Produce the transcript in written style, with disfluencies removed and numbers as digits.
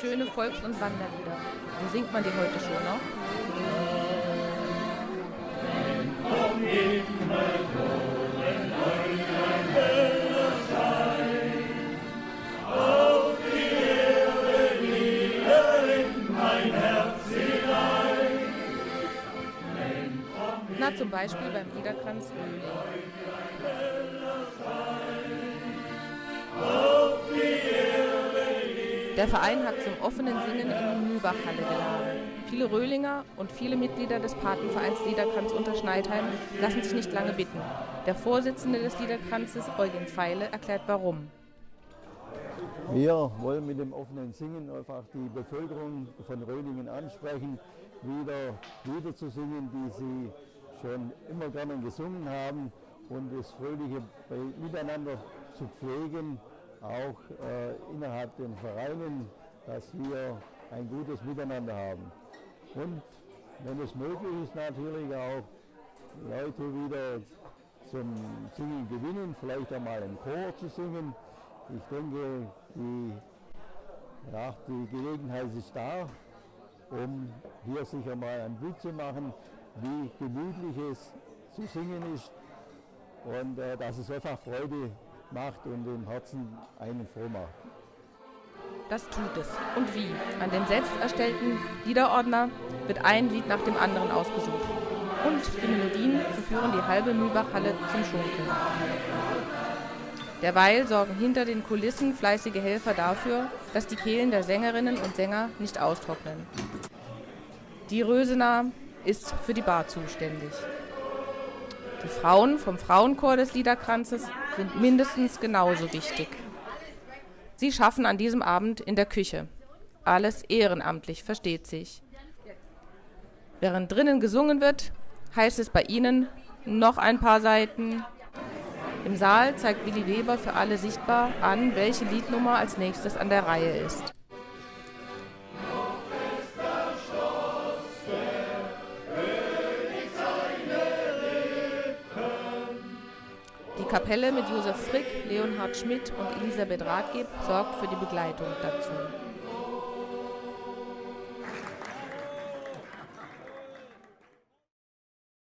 Schöne Volks- und Wanderlieder. Wo singt man die heute schon noch? Na, zum Beispiel beim Liederkranz Röhling. Der Verein hat zum offenen Singen in die Mühlbachhalle geladen. Viele Röhlinger und viele Mitglieder des Patenvereins Liederkranz Unterschneidheim lassen sich nicht lange bitten. Der Vorsitzende des Liederkranzes, Eugen Pfeile, erklärt warum. Wir wollen mit dem offenen Singen einfach die Bevölkerung von Röhlingen ansprechen, wieder Lieder zu singen, die sie schon immer gerne gesungen haben, und das fröhliche Miteinander zu pflegen, auch innerhalb den Vereinen, dass wir ein gutes Miteinander haben. Und wenn es möglich ist, natürlich auch Leute wieder zum Singen gewinnen, vielleicht einmal im Chor zu singen. Ich denke, die Gelegenheit ist da, um hier sicher mal ein Bild zu machen, wie gemütlich es zu singen ist und dass es einfach Freude macht und im Herzen einen froh macht. Das tut es. Und wie? An dem selbst erstellten Liederordner wird ein Lied nach dem anderen ausgesucht. Und die Melodien verführen die halbe Mühlbachhalle zum Schunkeln. Derweil sorgen hinter den Kulissen fleißige Helfer dafür, dass die Kehlen der Sängerinnen und Sänger nicht austrocknen. Die Rösener ist für die Bar zuständig. Die Frauen vom Frauenchor des Liederkranzes sind mindestens genauso wichtig. Sie schaffen an diesem Abend in der Küche. Alles ehrenamtlich, versteht sich. Während drinnen gesungen wird, heißt es bei ihnen noch ein paar Seiten. Im Saal zeigt Willi Weber für alle sichtbar an, welche Liednummer als nächstes an der Reihe ist. Die Kapelle mit Josef Frick, Leonhard Schmidt und Elisabeth Rathgeb sorgt für die Begleitung dazu.